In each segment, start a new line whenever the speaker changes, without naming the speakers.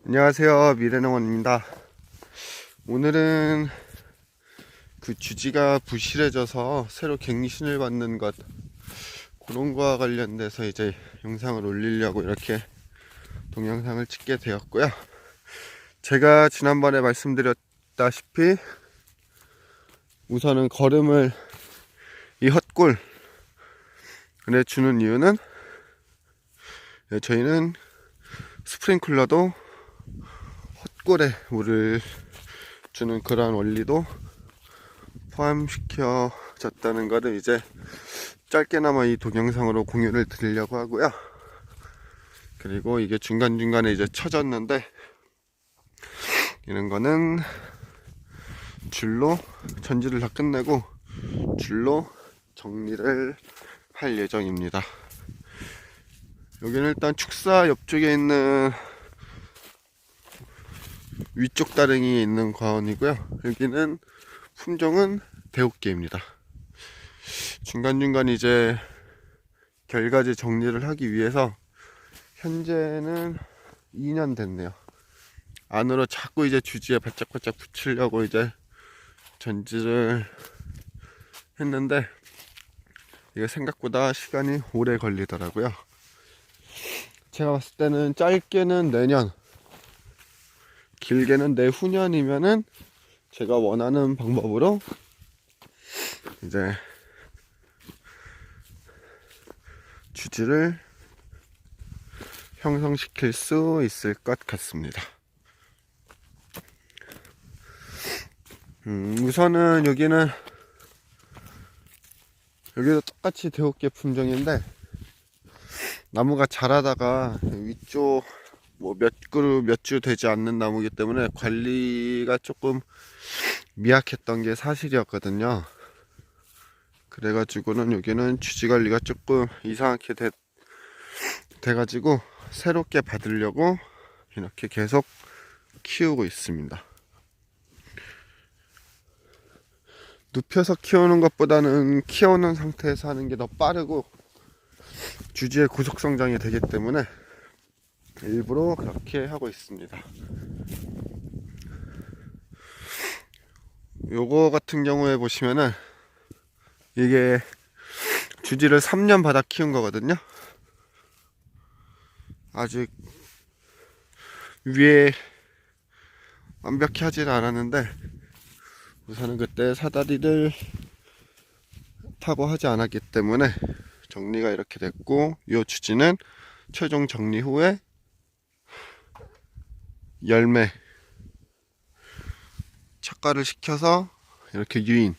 안녕하세요, 미래농원입니다. 오늘은 그 주지가 부실해져서 새로 갱신을 받는 것, 그런 거와 관련돼서 이제 영상을 올리려고 이렇게 동영상을 찍게 되었고요. 제가 지난번에 말씀드렸다시피 우선은 거름을 이 헛골에 주는 이유는, 저희는 스프링클러도 헛골에 물을 주는 그러한 원리도 포함시켜졌다는 것을 이제 짧게나마 이 동영상으로 공유를 드리려고 하고요. 그리고 이게 중간중간에 이제 쳐졌는데, 이런 거는 줄로 전지를 다 끝내고 줄로 정리를 할 예정입니다. 여기는 일단 축사 옆쪽에 있는 위쪽 다랭이에 있는 과원이고요. 여기는 품종은 대옥계입니다. 중간중간 이제 결과지 정리를 하기 위해서 현재는 2년 됐네요. 안으로 자꾸 이제 주지에 바짝바짝 붙이려고 이제 전지를 했는데, 이게 생각보다 시간이 오래 걸리더라고요. 제가 봤을 때는 짧게는 내년, 길게는 내후년이면은 제가 원하는 방법으로 이제 주지를 형성시킬 수 있을 것 같습니다. 우선은 여기도 똑같이 대옥계 품종인데, 나무가 자라다가 위쪽 뭐 몇 그루 몇 주 되지 않는 나무이기 때문에 관리가 조금 미약했던 게 사실이었거든요. 그래가지고는 여기는 주지 관리가 조금 이상하게 돼가지고 새롭게 받으려고 이렇게 계속 키우고 있습니다. 눕혀서 키우는 것보다는 키우는 상태에서 하는 게 더 빠르고 주지의 고속 성장이 되기 때문에 일부러 그렇게 하고 있습니다. 요거 같은 경우에 보시면은 이게 주지를 3년 받아 키운 거거든요. 아직 위에 완벽히 하지는 않았는데, 우선은 그때 사다리를 타고 하지 않았기 때문에 정리가 이렇게 됐고, 이 주지는 최종 정리 후에 열매 착과를 시켜서 이렇게 유인을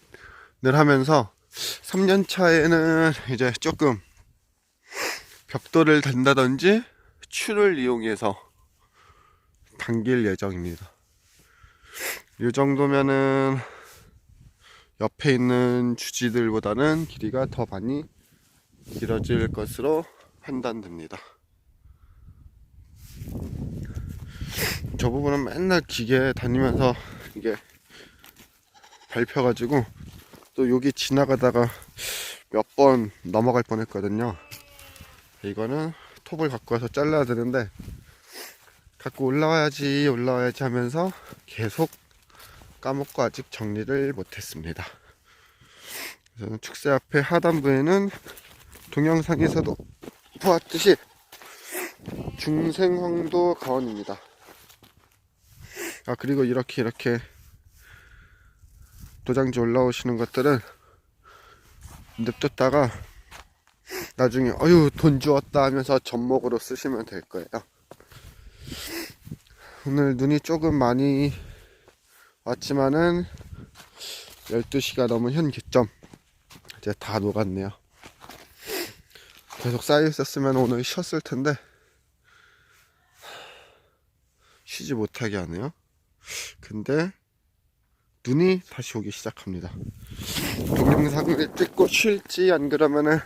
하면서 3년 차에는 이제 조금 벽돌을 단다든지 추를 이용해서 당길 예정입니다. 이 정도면은 옆에 있는 주지들보다는 길이가 더 많이 길어질 것으로 판단됩니다. 저 부분은 맨날 기계 다니면서 이게 밟혀가지고 또 여기 지나가다가 몇 번 넘어갈 뻔했거든요. 이거는 톱을 갖고 와서 잘라야 되는데, 갖고 올라와야지 하면서 계속 까먹고 아직 정리를 못했습니다. 그래서 축사 앞에 하단부에는 동영상에서도 보았듯이 중생황도 가원입니다. 그리고 이렇게 도장지 올라오시는 것들은 냅뒀다가 나중에 돈 주었다 하면서 젖먹으로 쓰시면 될 거예요. 오늘 눈이 조금 많이 왔지만은 12시가 넘은 현 기점 이제 다 녹았네요. 계속 쌓여 있었으면 오늘 쉬었을 텐데 쉬지 못하게 하네요. 근데 눈이 다시 오기 시작합니다. 동영상을 찍고 쉴지 안 그러면은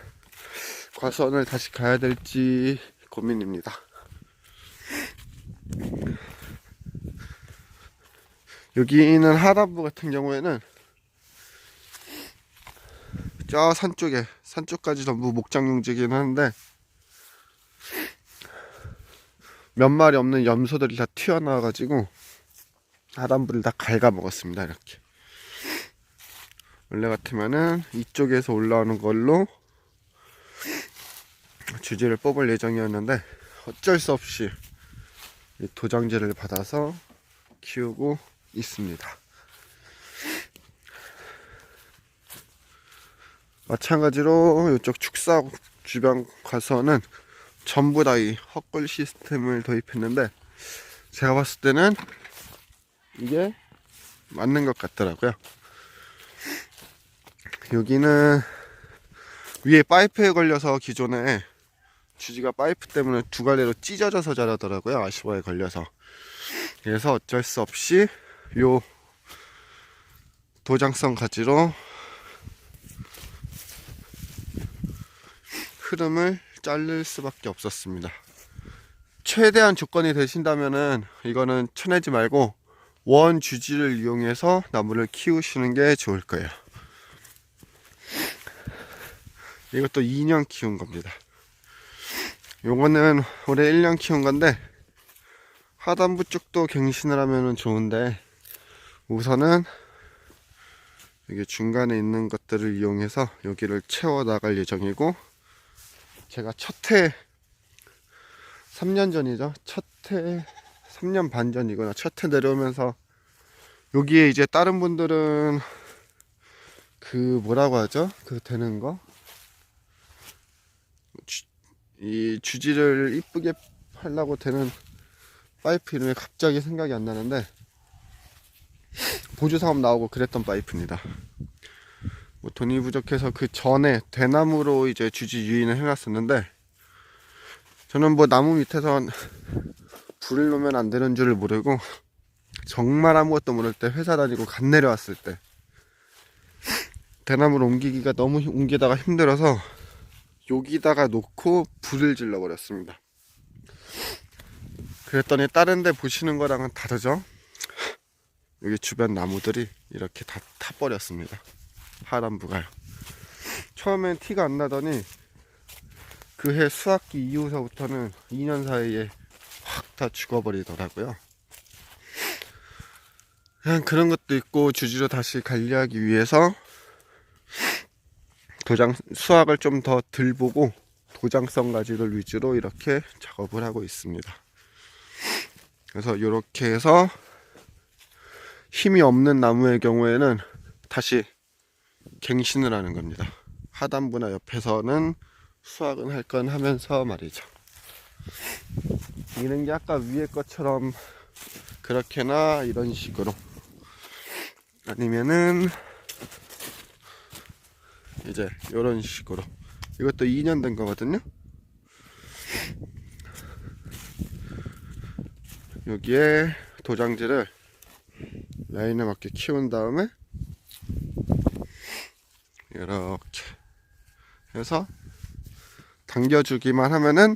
과수원을 다시 가야 될지 고민입니다. 여기는 하단부 같은 경우에는 저 산쪽까지 전부 목장용지긴 한데, 몇 마리 없는 염소들이 다 튀어나와가지고 하단부를 다 갉아먹었습니다. 이렇게 원래 같으면은 이쪽에서 올라오는 걸로 주지를 뽑을 예정이었는데 어쩔 수 없이 도장지를 받아서 키우고 있습니다. 마찬가지로 이쪽 축사 주변 가서는 전부 다 이 헛걸 시스템을 도입했는데 제가 봤을 때는 이게 맞는 것 같더라고요. 여기는 위에 파이프에 걸려서 기존에 주지가 파이프 때문에 두 갈래로 찢어져서 자라더라고요. 아시아에 걸려서. 그래서 어쩔 수 없이 요 도장성 가지로 흐름을 자를 수밖에 없었습니다. 최대한 조건이 되신다면은 이거는 쳐내지 말고 원 주지를 이용해서 나무를 키우시는 게 좋을 거예요. 이것도 2년 키운 겁니다. 요거는 올해 1년 키운 건데 하단부 쪽도 갱신을 하면은 좋은데 우선은 여기 중간에 있는 것들을 이용해서 여기를 채워 나갈 예정이고, 제가 첫해 3년 전이죠. 첫해 3년 반 전이거나 첫해 내려오면서 여기에 이제 다른 분들은 그 뭐라고 하죠? 그 되는 거? 이 주지를 이쁘게 하려고 되는 파이프 이름이 갑자기 생각이 안 나는데 보조 사업 나오고 그랬던 파이프입니다. 뭐 돈이 부족해서 그 전에 대나무로 이제 주지 유인을 해놨었는데 저는 뭐 나무 밑에선 불을 놓으면 안 되는 줄을 모르고 정말 아무것도 모를 때 회사 다니고 갓 내려왔을 때 대나무를 옮기기가 너무 옮기다가 힘들어서 여기다가 놓고 불을 질러 버렸습니다. 그랬더니 다른 데 보시는 거랑은 다르죠. 여기 주변 나무들이 이렇게 다 타버렸습니다. 하단부가요. 처음엔 티가 안 나더니 그해 수학기 이후서부터는 2년 사이에 확 다 죽어버리더라고요. 그냥 그런 것도 있고 주지로 다시 관리하기 위해서 도장 수학을 좀 더 덜 보고 도장성 가지를 위주로 이렇게 작업을 하고 있습니다. 그래서 이렇게 해서 힘이 없는 나무의 경우에는 다시 갱신을 하는 겁니다. 하단부나 옆에서는 수확은 할 건 하면서 말이죠. 이런 게 아까 위에 것처럼 그렇게나 이런 식으로, 아니면은 이제 이런 식으로, 이것도 2년 된 거거든요. 여기에 도장지를 라인에 맞게 키운 다음에 이렇게 해서 당겨주기만 하면은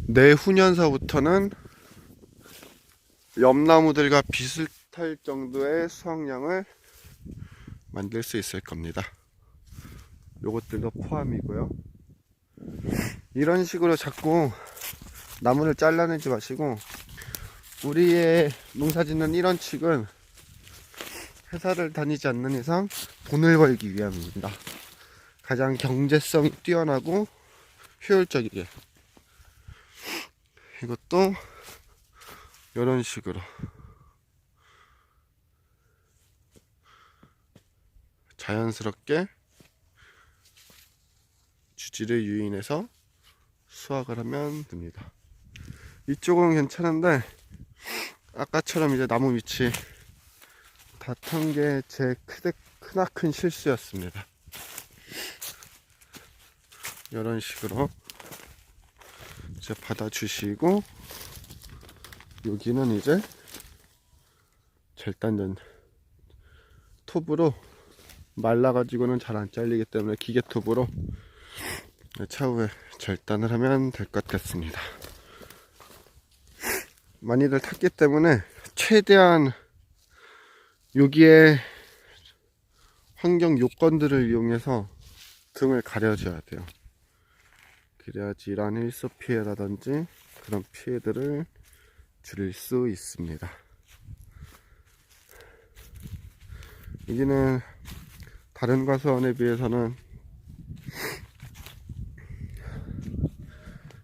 내후년서부터는 옆나무들과 비슷할 정도의 수확량을 만들 수 있을 겁니다. 요것들도 포함이고요. 이런 식으로 자꾸 나무를 잘라내지 마시고, 우리의 농사짓는 이런 칙은 회사를 다니지 않는 이상 돈을 벌기 위함입니다. 가장 경제성이 뛰어나고 효율적이게. 이것도 이런 식으로 자연스럽게 주지를 유인해서 수확을 하면 됩니다. 이쪽은 괜찮은데 아까처럼 이제 나무 위치 다 탄 게 제 크나큰 실수였습니다. 이런 식으로 이제 받아주시고, 여기는 이제 절단전 톱으로 말라가지고는 잘 안 잘리기 때문에 기계톱으로 차후에 절단을 하면 될 것 같습니다. 많이들 탔기 때문에 최대한 여기에 환경 요건들을 이용해서 등을 가려줘야 돼요. 그래야지 이런 일소 피해라든지 그런 피해들을 줄일 수 있습니다. 여기는 다른 과수원에 비해서는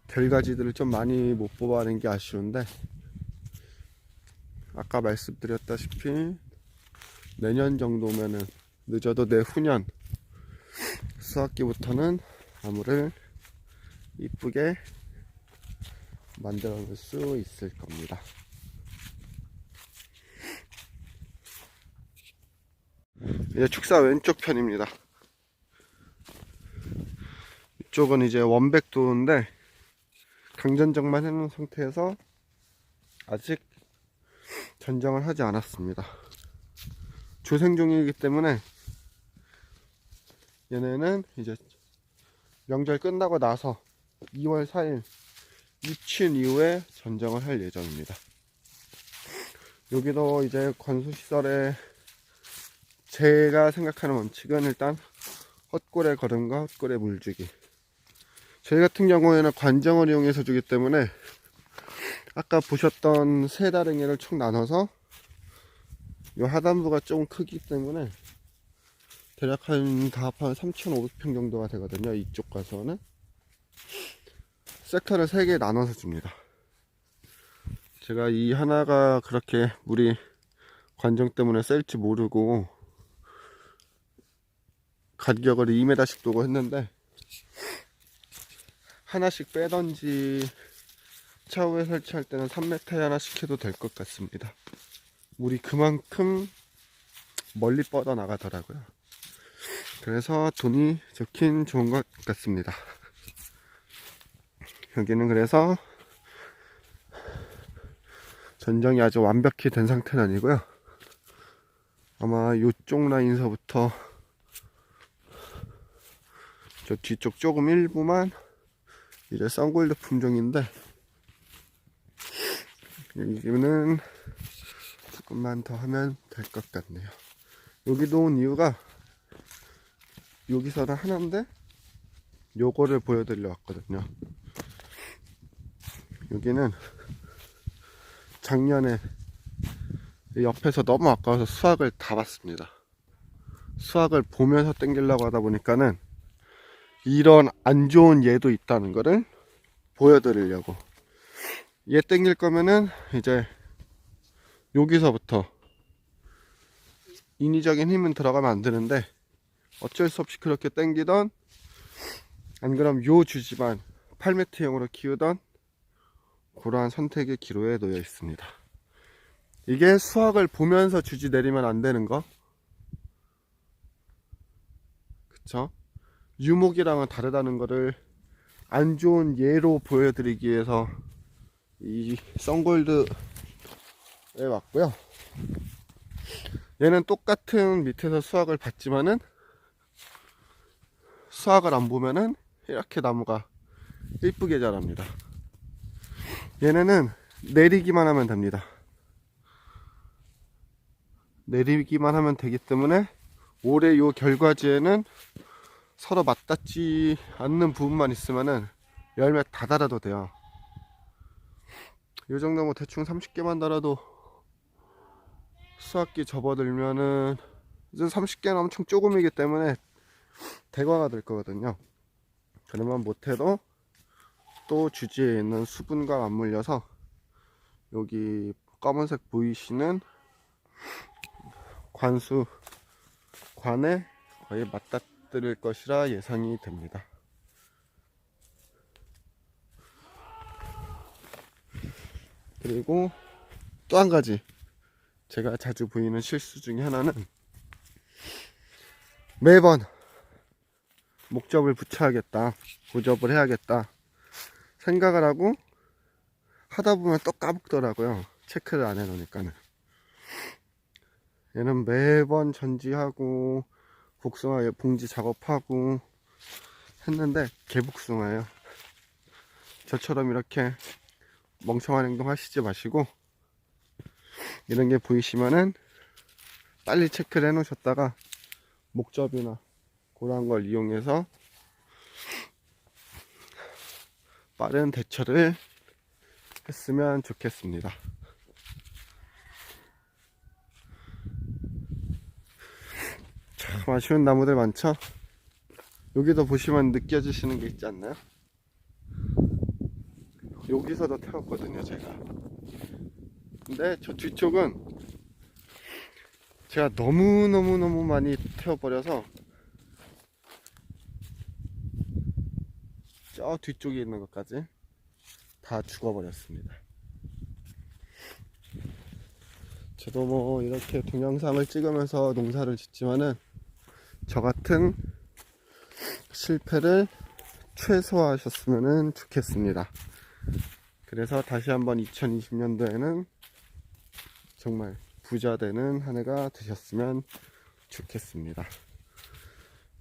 결가지들을 좀 많이 못 뽑아낸 게 아쉬운데, 아까 말씀드렸다시피 내년 정도면은, 늦어도 내후년 수학기부터는 나무를 이쁘게 만들어 놓을 수 있을 겁니다. 이제 축사 왼쪽 편입니다. 이쪽은 이제 원백도인데 강전정만 해놓은 상태에서 아직 전정을 하지 않았습니다. 조생종이기 때문에 얘네는 이제 명절 끝나고 나서 2월 4일 유친 이후에 전정을 할 예정입니다. 여기도 이제 관수시설에 제가 생각하는 원칙은 일단 헛골의 거름과 헛골의 물주기. 저희 같은 경우에는 관정을 이용해서 주기 때문에 아까 보셨던 세 다랭이를 총 나눠서 이 하단부가 조금 크기 때문에 대략 다 합하면 3,500평 정도가 되거든요. 이쪽 가서는 섹터를 3개 나눠서 줍니다. 제가 이 하나가 그렇게 물이 관정 때문에 셀지 모르고 간격을 2m씩 두고 했는데, 하나씩 빼던지 차후에 설치할 때는 3m에 하나씩 해도 될 것 같습니다. 물이 그만큼 멀리 뻗어 나가더라고요. 그래서 돈이 좋긴 좋은 것 같습니다. 여기는 그래서 전정이 아주 완벽히 된 상태는 아니고요. 아마 이쪽 라인서부터 저 뒤쪽 조금 일부만 이제 썬골드 품종인데, 여기는 조금만 더 하면 될 것 같네요. 여기도 온 이유가 여기서는 하나인데 요거를 보여드리려 왔거든요. 여기는 작년에 옆에서 너무 아까워서 수확을 다 봤습니다. 수확을 보면서 땡기려고 하다 보니까는 이런 안 좋은 예도 있다는 거를 보여드리려고. 얘 땡길 거면은 이제 여기서부터 인위적인 힘은 들어가면 안 되는데 어쩔 수 없이 그렇게 땡기던, 안 그럼 요 주지만 8m형으로 키우던 그러한 선택의 기로에 놓여 있습니다. 이게 수확을 보면서 주지 내리면 안 되는 거, 그쵸? 유목이랑은 다르다는 거를 안 좋은 예로 보여드리기 위해서 이 썬골드에 왔고요. 얘는 똑같은 밑에서 수확을 받지만은 수확을 안 보면은 이렇게 나무가 이쁘게 자랍니다. 얘네는 내리기만 하면 됩니다. 내리기만 하면 되기 때문에 올해 요 결과지에는 서로 맞닿지 않는 부분만 있으면은 열매 다 달아도 돼요. 요 정도 뭐 대충 30개만 달아도 수확기 접어들면은, 이제 30개는 엄청 조금이기 때문에 대과가 될 거거든요. 그러면 못해도 또 주지에 있는 수분과 맞물려서 여기 검은색 보이시는 관에 거의 맞닿을 것이라 예상이 됩니다. 그리고 또 한 가지 제가 자주 보이는 실수 중에 하나는, 매번 목접을 붙여야겠다, 고접을 해야겠다 생각을 하고 하다 보면 또 까먹더라고요. 체크를 안 해놓으니까는. 얘는 매번 전지하고 복숭아 봉지 작업하고 했는데 개복숭아예요. 저처럼 이렇게 멍청한 행동 하시지 마시고, 이런 게 보이시면은 빨리 체크를 해 놓으셨다가 목접이나 그런 걸 이용해서 빠른 대처를 했으면 좋겠습니다. 참 아쉬운 나무들 많죠? 여기도 보시면 느껴지시는 게 있지 않나요? 여기서도 태웠거든요, 제가. 근데 저 뒤쪽은 제가 너무너무 많이 태워버려서 저 뒤쪽에 있는 것까지 다 죽어버렸습니다. 저도 뭐 이렇게 동영상을 찍으면서 농사를 짓지만은 저 같은 실패를 최소화하셨으면 좋겠습니다. 그래서 다시 한번 2020년도에는 정말 부자 되는 한 해가 되셨으면 좋겠습니다.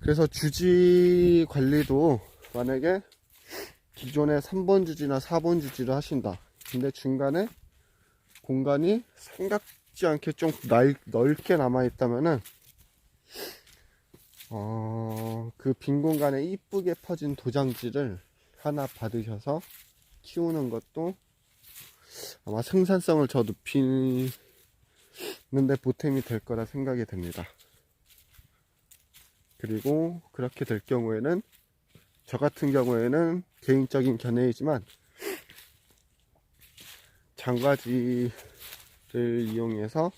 그래서 주지 관리도 만약에 기존에 3번 주지나 4번 주지를 하신다. 근데 중간에 공간이 생각지 않게 좀 넓게 남아 있다면은 그 빈 공간에 이쁘게 퍼진 도장지를 하나 받으셔서 키우는 것도 아마 생산성을 더 높이는데 보탬이 될 거라 생각이 됩니다. 그리고 그렇게 될 경우에는 저 같은 경우에는 개인적인 견해이지만 장가지를 이용해서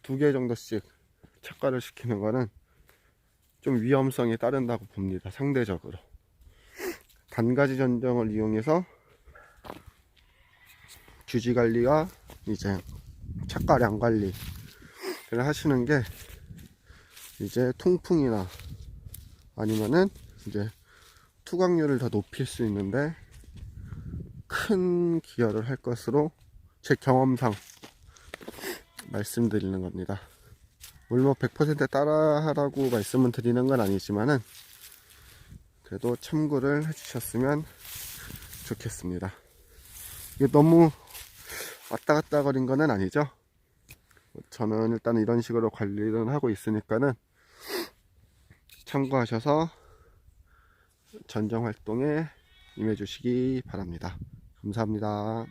2개 정도씩 착과를 시키는 거는 좀 위험성이 따른다고 봅니다. 상대적으로 단가지 전정을 이용해서 주지 관리와 이제 착과량 관리를 하시는 게 이제 통풍이나 아니면은 이제 투각률을 더 높일 수 있는데 큰 기여를 할 것으로 제 경험상 말씀드리는 겁니다. 물론 100% 따라하라고 말씀은 드리는 건 아니지만은 그래도 참고를 해주셨으면 좋겠습니다. 이게 너무 왔다 갔다 거린 거는 아니죠. 저는 일단 이런 식으로 관리를 하고 있으니까는 참고하셔서 전정 활동에 임해 주시기 바랍니다. 감사합니다.